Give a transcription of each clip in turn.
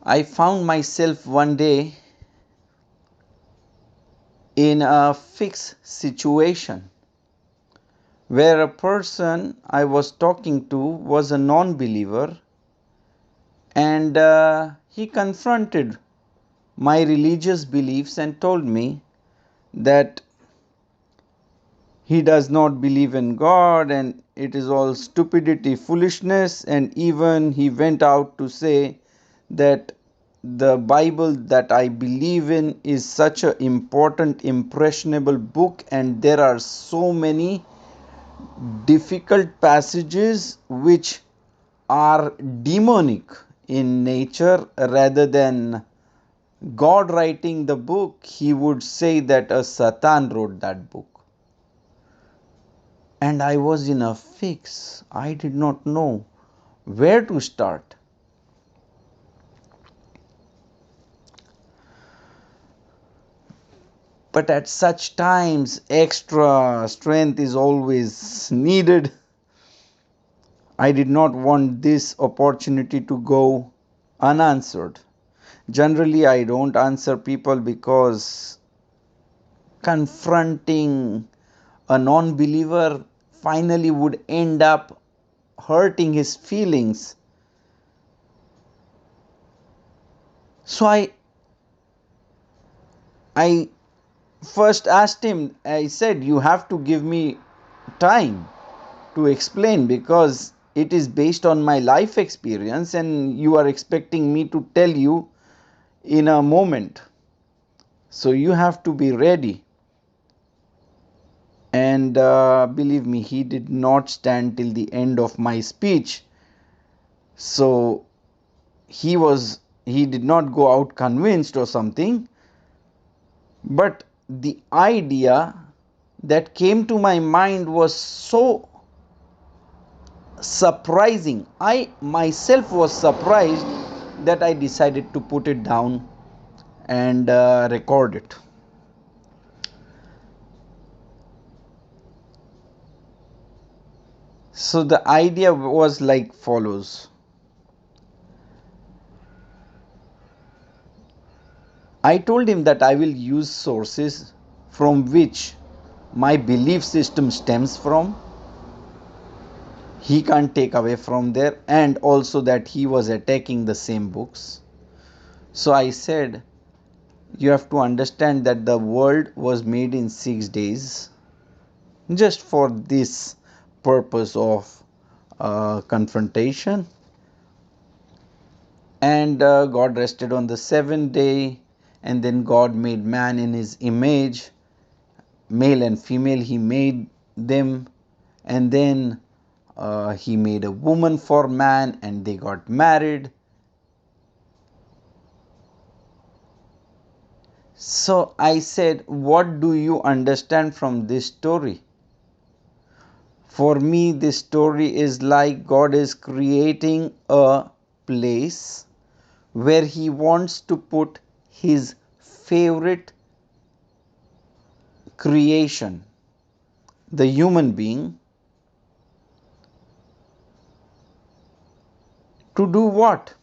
I found myself one day in a fixed situation where a person I was talking to was a non believer, and he confronted my religious beliefs and told me that he does not believe in God and it is all stupidity, foolishness, and even he went out to say that the Bible that I believe in is such an important, impressionable book, and there are so many difficult passages which are demonic in nature rather than God writing the book. He would say that a Satan wrote that book. And I was in a fix. I did not know where to start. But at such times, extra strength is always needed. I did not want this opportunity to go unanswered. Generally, I don't answer people because confronting a non believer finally would end up hurting his feelings. So I first asked him, I said, you have to give me time to explain because it is based on my life experience and you are expecting me to tell you in a moment. So you have to be ready. And believe me, he did not stand till the end of my speech. So he did not go out convinced or something, but the idea that came to my mind was so surprising. I myself was surprised that I decided to put it down and record it. So the idea was like follows. I told him that I will use sources from which my belief system stems from. He can't take away from there, and also that he was attacking the same books. So I said, you have to understand that the world was made in 6 days just for this purpose of confrontation, and God rested on the seventh day, and then God made man in his image, male and female he made them, and then he made a woman for man and they got married. So I said, what do you understand from this story? For me, this story is like God is creating a place where He wants to put His favorite creation, the human being, to do what?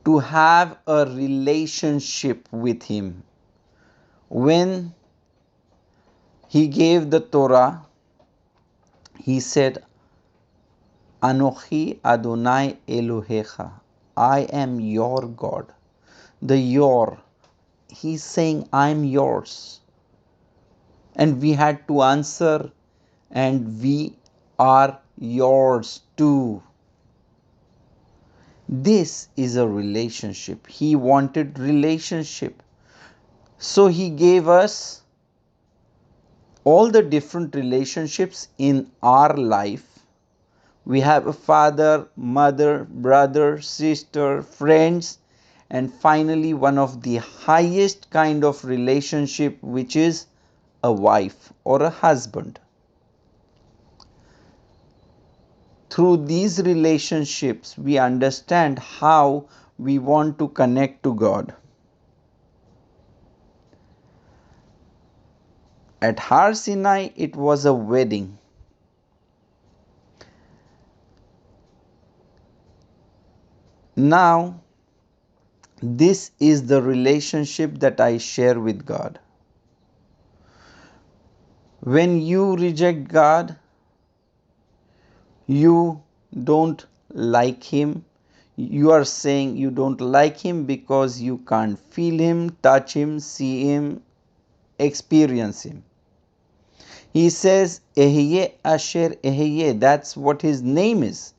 To have a relationship with Him. When He gave the Torah, He said, Anochi Adonai Elohecha, I am your God. The your, He's saying, I'm yours. And we had to answer, and we are yours too. This is a relationship. He wanted relationship. So He gave us all the different relationships in our life. We have a father, mother, brother, sister, friends, and finally one of the highest kind of relationship, which is a wife or a husband. Through these relationships, we understand how we want to connect to God. At Har Sinai, it was a wedding. Now, This is the relationship that I share with God. When you reject God, you don't like Him. You are saying you don't like Him because you can't feel Him, touch Him, see Him, experience Him. He says, Ehyeh Asher Ehyeh, that's what His name is.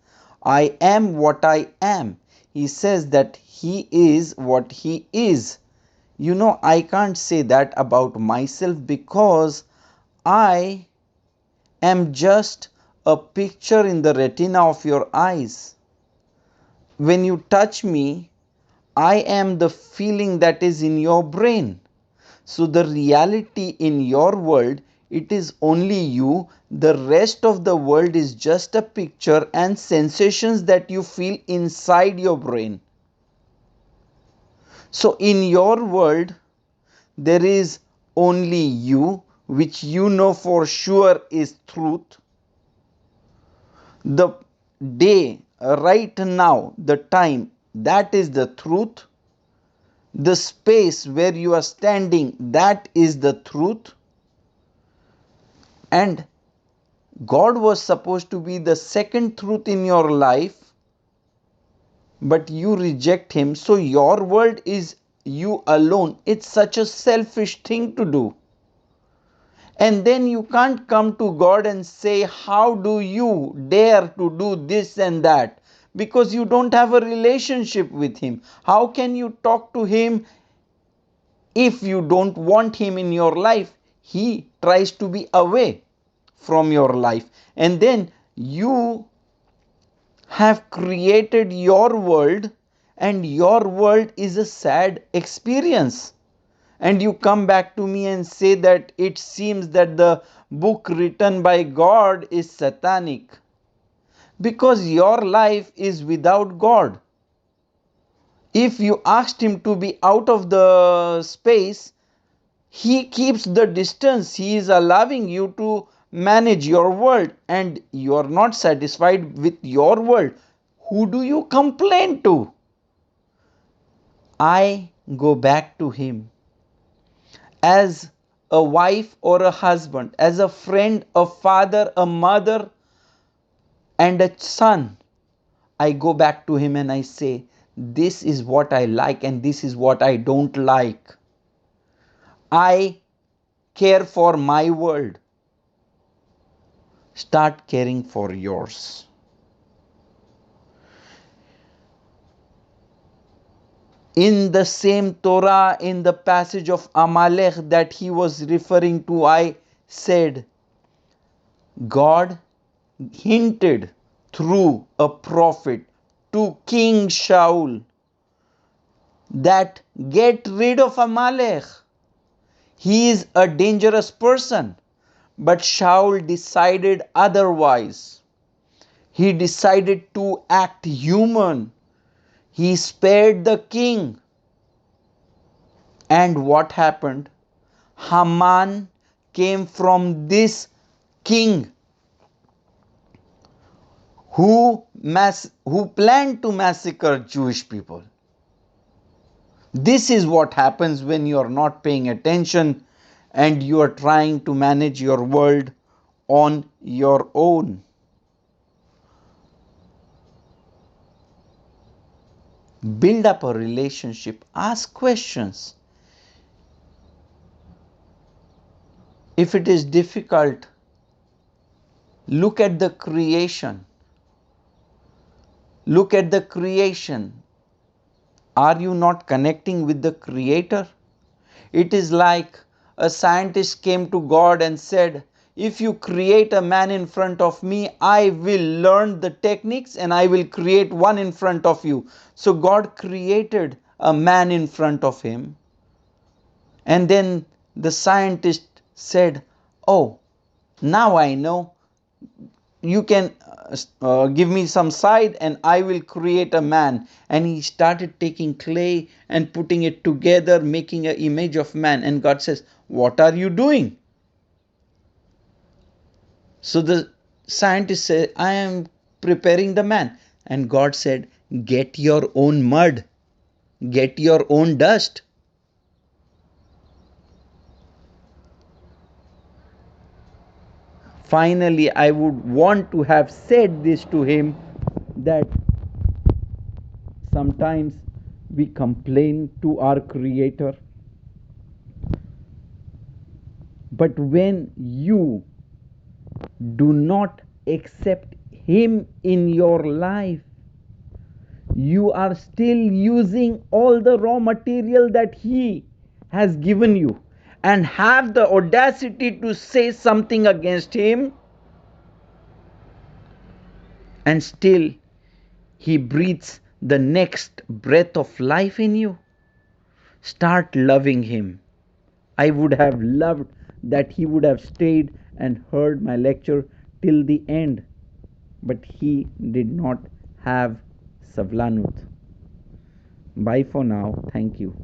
I am what I am. He says that He is what He is. You know, I can't say that about myself because I am just a picture in the retina of your eyes. When you touch me, I am the feeling that is in your brain. So the reality in your world, it is only you. The rest of the world is just a picture and sensations that you feel inside your brain. So in your world, there is only you, which you know for sure is truth. The day, right now, the time, that is the truth. The space where you are standing, that is the truth. And God was supposed to be the second truth in your life, but you reject Him. So your world is you alone. It's such a selfish thing to do. And then you can't come to God and say, how do you dare to do this and that? Because you don't have a relationship with Him. How can you talk to Him if you don't want Him in your life? He tries to be away from your life. And then you have created your world, and your world is a sad experience. And you come back to me and say that it seems that the book written by God is satanic because your life is without God. If you asked Him to be out of the space, He keeps the distance. He is allowing you to manage your world, and you are not satisfied with your world. Who do you complain to? I go back to Him. As a wife or a husband, as a friend, a father, a mother, and a son, I go back to Him and I say, this is what I like and this is what I don't like. I care for my world. Start caring for yours. In the same Torah, in the passage of Amalek that he was referring to, I said, God hinted through a prophet to King Shaul that get rid of Amalek. He is a dangerous person. But Shaul decided otherwise. He decided to act human. He spared the king. And what happened? Haman came from this king who planned to massacre Jewish people. This is what happens when you are not paying attention and you are trying to manage your world on your own. Build up a relationship. Ask questions. If it is difficult, look at the creation. Look at the creation. Are you not connecting with the Creator? It is like a scientist came to God and said, if you create a man in front of me, I will learn the techniques and I will create one in front of you. So God created a man in front of him. And then the scientist said, oh, now I know. You can give me some side and I will create a man. And he started taking clay and putting it together, making an image of man. And God says, what are you doing? So the scientist said, I am preparing the man. And God said, get your own mud. Get your own dust. Finally, I would want to have said this to him, that sometimes we complain to our Creator, but when you do not accept Him in your life, you are still using all the raw material that He has given you, and have the audacity to say something against Him, and still He breathes the next breath of life in you. Start loving Him. I would have loved that he would have stayed and heard my lecture till the end, but he did not have Savlanut. Bye for now. Thank you.